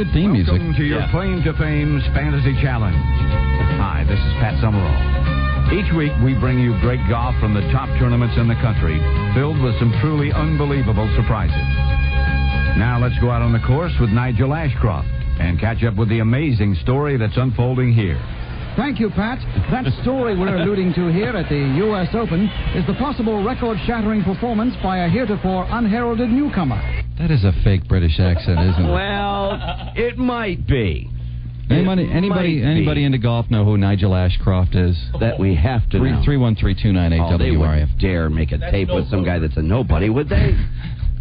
good theme music. Welcome to your Claim to Fame's Fantasy Challenge. Hi, this is Pat Summerall. Each week, we bring you great golf from the top tournaments in the country, filled with some truly unbelievable surprises. Now let's go out on the course with Nigel Ashcroft and catch up with the amazing story that's unfolding here. Thank you, Pat. That story we're alluding to here at the U.S. Open is the possible record-shattering performance by a heretofore unheralded newcomer. That is a fake British accent, isn't it? Well, it might be. Anybody into golf know who Nigel Ashcroft is? That we have to know. 313-298-WRIF. They wouldn't dare make a tape with some guy that's a nobody, would they?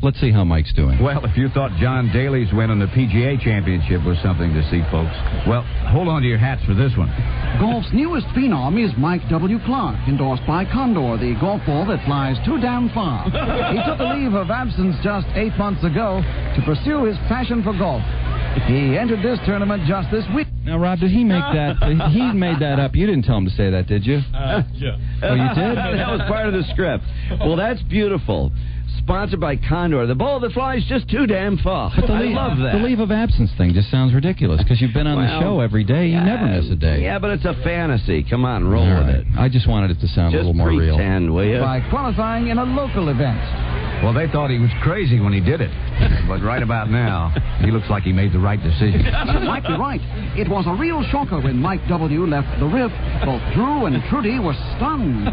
Let's see how Mike's doing. Well, if you thought John Daly's win on the PGA Championship was something to see, folks, well, hold on to your hats for this one. Golf's newest phenom is Mike W. Clark, endorsed by Condor, the golf ball that flies too damn far. He took a leave of absence just 8 months ago to pursue his passion for golf. He entered this tournament just this week. Now, Rob, did he make that? He made that up. You didn't tell him to say that, did you? Yeah. Oh, you did? That was part of the script. Well, that's beautiful. Sponsored by Condor, the ball that flies just too damn far. I love that. The leave of absence thing just sounds ridiculous because you've been on the show every day. You never miss a day. Yeah, but it's a fantasy. Come on, roll with it. I just wanted it to sound a little more real. Just pretend, will you? By qualifying in a local event. Well, they thought he was crazy when he did it. But right about now, he looks like he made the right decision. You might be right. It was a real shocker when Mike W. left the RIF. Both Drew and Trudy were stunned.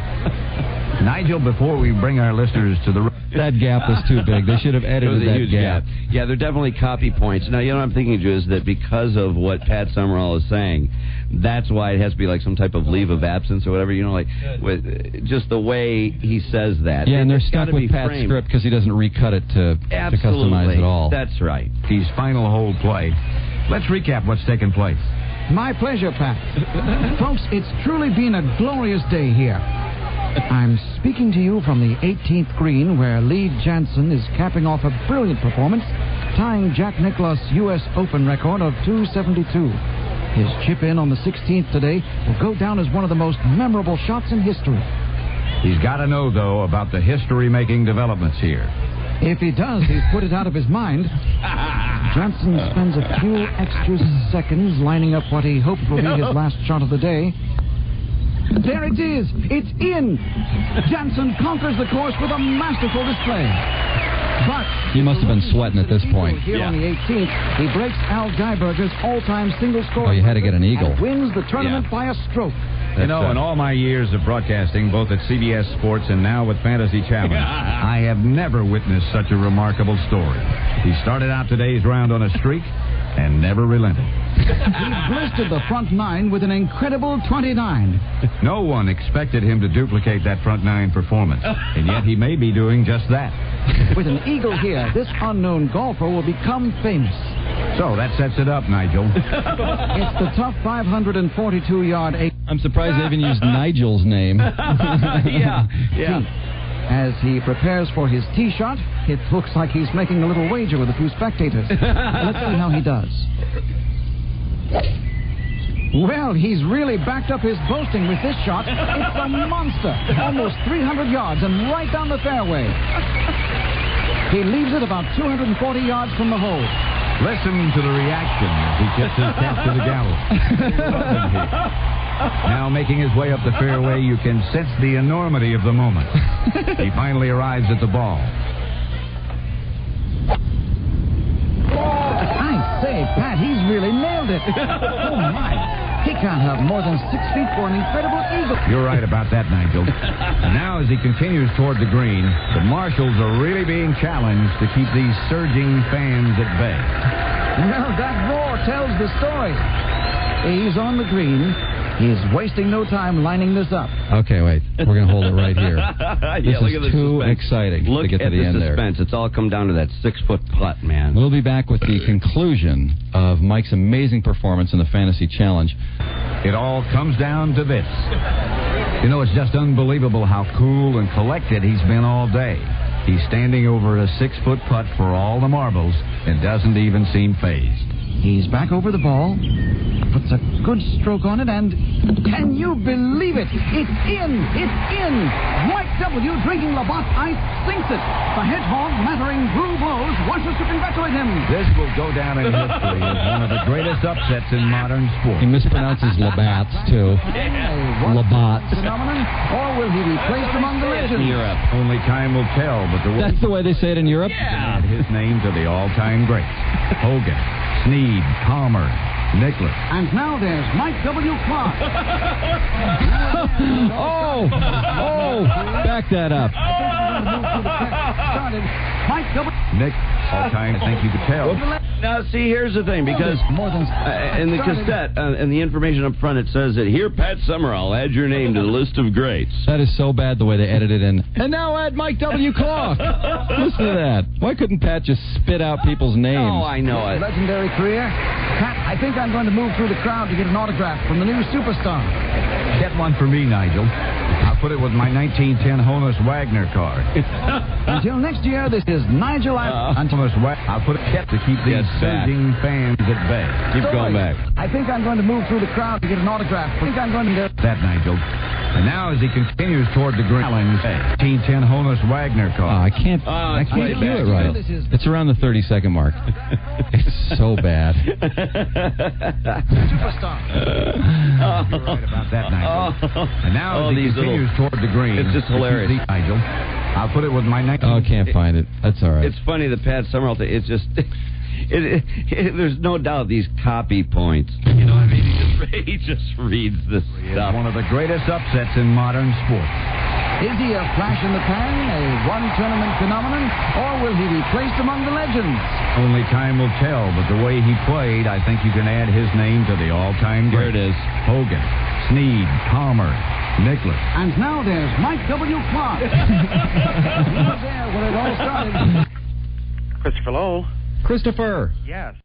Nigel, before we bring our listeners to the... That gap was too big. They should have edited that gap. Yeah, they're definitely copy points. Now, you know what I'm thinking, Drew, is that because of what Pat Summerall is saying, that's why it has to be like some type of leave of absence or whatever, you know, like with just the way he says that. Yeah, and they're stuck with Pat's script because he doesn't recut it to customize it all. That's right. His final hole play. Let's recap what's taken place. My pleasure, Pat. Folks, it's truly been a glorious day here. I'm speaking to you from the 18th green, where Lee Jansen is capping off a brilliant performance, tying Jack Nicklaus' U.S. Open record of 272. His chip-in on the 16th today will go down as one of the most memorable shots in history. He's got to know, though, about the history-making developments here. If he does, he's put it out of his mind. Jansen spends a few extra seconds lining up what he hopes will be his last shot of the day. There it is. It's in. Jansen conquers the course with a masterful display. But he must have been sweating at this point. Here on the 18th, he breaks Al Geiberger's all-time single score. Oh, you had to get an eagle. And wins the tournament by a stroke. You know, in all my years of broadcasting, both at CBS Sports and now with Fantasy Challenge, I have never witnessed such a remarkable story. He started out today's round on a streak and never relented. He blistered the front nine with an incredible 29. No one expected him to duplicate that front nine performance, and yet he may be doing just that. With an eagle here, this unknown golfer will become famous. So that sets it up, Nigel. It's the tough 542-yard... I'm surprised they even used Nigel's name. Yeah. As he prepares for his tee shot, it looks like he's making a little wager with a few spectators. Let's see how he does. Well, he's really backed up his boasting with this shot. It's a monster. Almost 300 yards and right down the fairway. He leaves it about 240 yards from the hole. Listen to the reaction as he tips his cap to the gallows. Now making his way up the fairway, you can sense the enormity of the moment. He finally arrives at the ball. I say, Pat, he's really nailed it. Oh, my. He can't have more than 6 feet for an incredible eagle. You're right about that, Nigel. And now as he continues toward the green, the marshals are really being challenged to keep these surging fans at bay. Well, that roar tells the story. He's on the green. He's wasting no time lining this up. Okay, wait. We're going to hold it right here. This is too exciting to get to the end there. Look at the suspense. It's all come down to that 6-foot putt, man. We'll be back with the conclusion of Mike's amazing performance in the Fantasy Challenge. It all comes down to this. You know, it's just unbelievable how cool and collected he's been all day. He's standing over a 6-foot putt for all the marbles and doesn't even seem fazed. He's back over the ball. Puts a good stroke on it, and can you believe it? It's in! It's in! Mike W., drinking Labatt's ice, sinks it. The hedgehog, mattering through blows, rushes to congratulate him. This will go down in history as one of the greatest upsets in modern sport. He mispronounces Labatt's, too. Labatt. Phenomenon, or will he be placed among the legends? Europe. Only time will tell, but That's the way they say it in Europe? add his name to the all-time greats. Hogan, Snead, Palmer, Nicholas. And now there's Mike W. Clark. Oh! Back that up. Started. Mike W. Nick, all-time, I think you could tell. Now, see, here's the thing, because More than in the cassette and the information up front, it says that here, Pat Summerall, add your name to the list of greats. That is so bad the way they edited in. And now add Mike W. Clark. Listen to that. Why couldn't Pat just spit out people's names? Oh, I know it. Legendary career. Pat, I think I'm going to move through the crowd to get an autograph from the new superstar. Get one for me, Nigel. I'll put it with my 1910 Honus Wagner card. Until next year, this is Nigel. I'll put it to keep these surging fans at bay. Keep going back. I think I'm going to move through the crowd to get an autograph. I think I'm going to... That, Nigel. And now, as he continues toward the green, 1910 Honus Wagner Oh, card. I can't do it right. This is- It's around the 30-second mark. It's so bad. Superstar. You're right about that, Nigel. And now, as he continues toward the green, It's just hilarious. Nigel. I'll put it with my 19... Oh, I can't find it. That's all right. It's funny, the Pat Summerall thing, it's just... there's no doubt these copy points. You know what I mean? He just reads this stuff. One of the greatest upsets in modern sports. Is he a flash in the pan, a one-tournament phenomenon, or will he be placed among the legends? Only time will tell, but the way he played, I think you can add his name to the all-time There greats. it is. Hogan, Snead, Palmer, Nicholas. And now there's Mike W. Clark. He was there when it all started. Christopher Lowell. Christopher. Yes.